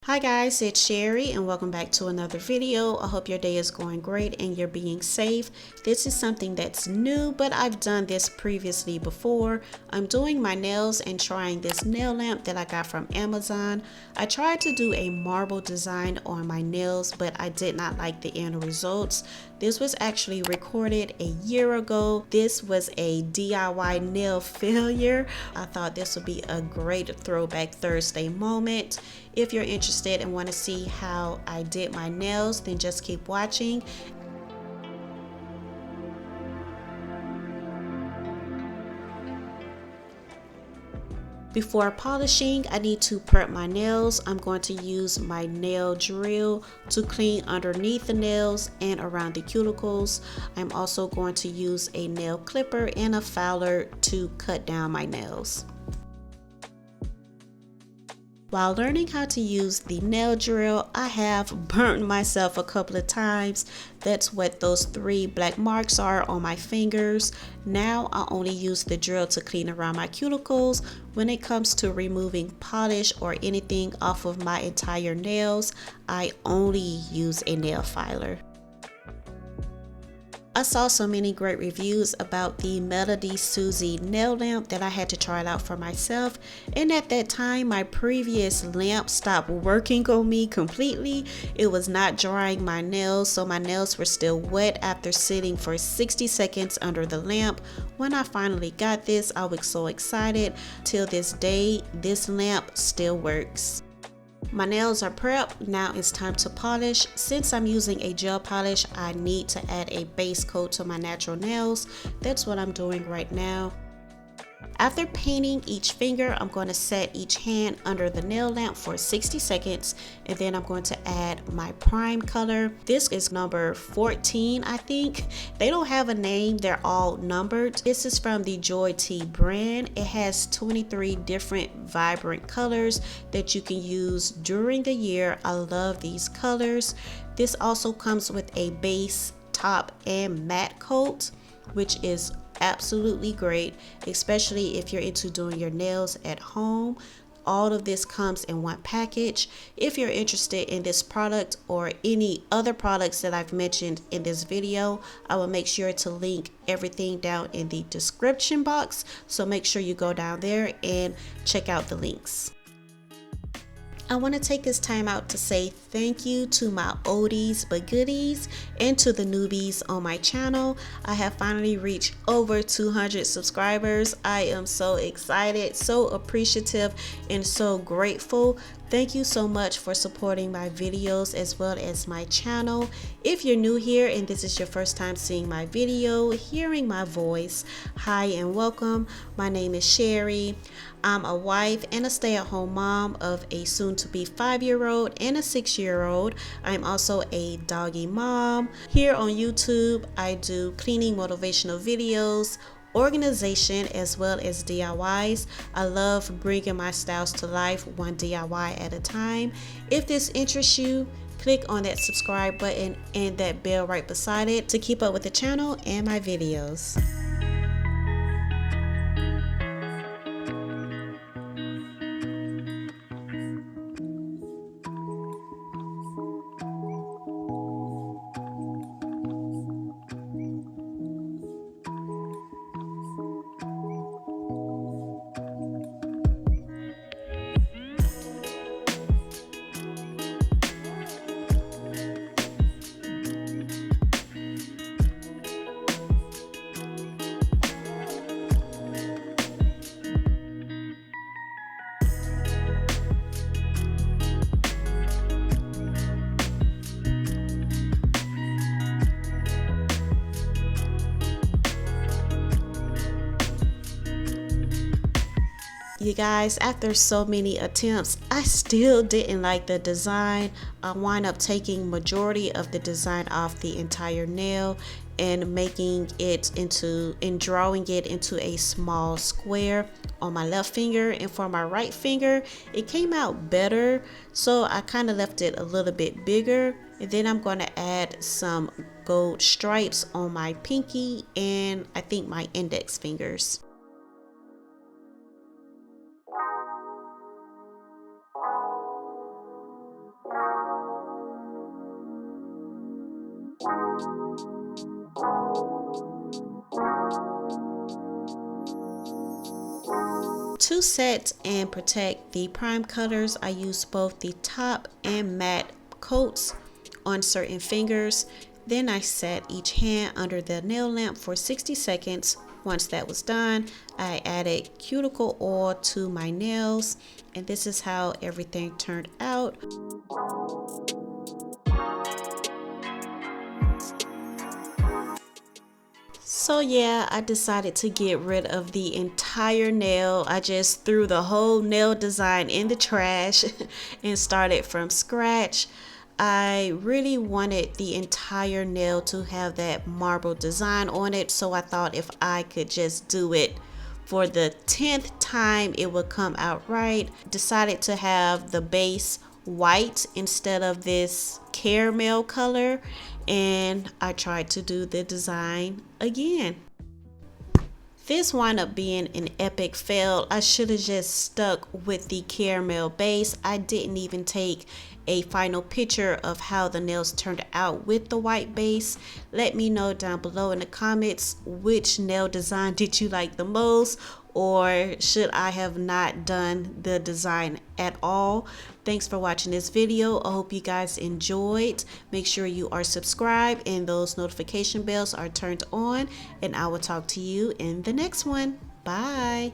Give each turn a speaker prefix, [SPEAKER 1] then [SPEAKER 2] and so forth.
[SPEAKER 1] Hi guys, it's Sherry and welcome back to another video. I hope your day is going great and you're being safe. This is something that's new, but I've done this previously before. I'm doing my nails and trying this nail lamp that I got from Amazon. I tried to do a marble design on my nails, but I did not like the end results. This was actually recorded a year ago. This was a DIY nail failure. I thought this would be a great throwback Thursday moment. If you're interested and want to see how I did my nails, then just keep watching. Before polishing, I need to prep my nails. I'm going to use my nail drill to clean underneath the nails and around the cuticles. I'm also going to use a nail clipper and a filer to cut down my nails. While learning how to use the nail drill, I have burnt myself a couple of times. That's what those 3 black marks are on my fingers. Now I only use the drill to clean around my cuticles. When it comes to removing polish or anything off of my entire nails, I only use a nail filer. I saw so many great reviews about the MelodySusie nail lamp that I had to try it out for myself, and at that time my previous lamp stopped working on me completely. It was not drying my nails, so my nails were still wet after sitting for 60 seconds under the lamp. When I finally got this, I was so excited. Till this day, this lamp still works. My nails are prepped. Now it's time to polish. Since I'm using a gel polish, I need to add a base coat to my natural nails. That's what I'm doing right now. After painting each finger, I'm going to set each hand under the nail lamp for 60 seconds, and then I'm going to add my prime color. This is number 14, I think. They don't have a name, they're all numbered. This is from the Justhea brand. It has 23 different vibrant colors that you can use during the year. I love these colors. This also comes with a base, top, and matte coat, which is absolutely great, especially if you're into doing your nails at home. All of this comes in one package. If you're interested in this product or any other products that I've mentioned in this video, I will make sure to link everything down in the description box, so make sure you go down there and check out the links. I want to take this time out to say thank you to my oldies but goodies and to the newbies on my channel. I have finally reached over 200 subscribers. I am so excited, so appreciative, and so grateful. Thank you so much for supporting my videos as well as my channel. If you're new here and this is your first time seeing my video, hearing my voice, hi and welcome. My name is Sherry. I'm a wife and a stay-at-home mom of a soon-to-be 5-year-old and a 6-year-old. I'm also a doggy mom. Here on YouTube, I do cleaning motivational videos, organization, as well as DIYs. I love bringing my styles to life one DIY at a time. If this interests you, click on that subscribe button and that bell right beside it to keep up with the channel and my videos. You guys, after so many attempts, I still didn't like the design. I wind up taking majority of the design off the entire nail and making it into and drawing it into a small square on my left finger, and for my right finger it came out better, so I kind of left it a little bit bigger. And then I'm going to add some gold stripes on my pinky and I think my index fingers. To set and protect the prime colors, I use both the top and matte coats on certain fingers. Then I set each hand under the nail lamp for 60 seconds. Once that was done, I added cuticle oil to my nails, and this is how everything turned out. So yeah, I decided to get rid of the entire nail. I just threw the whole nail design in the trash and started from scratch. I really wanted the entire nail to have that marble design on it, so I thought if I could just do it for the 10th time, it would come out right. Decided to have the base white instead of this caramel color, and I tried to do the design again. This wound up being an epic fail. I should have just stuck with the caramel base. I didn't even take a final picture of how the nails turned out with the white base. Let me know down below in the comments which nail design did you like the most, or should I have not done the design at all? Thanks for watching this video. I hope you guys enjoyed. Make sure you are subscribed and those notification bells are turned on, and I will talk to you in the next one. Bye.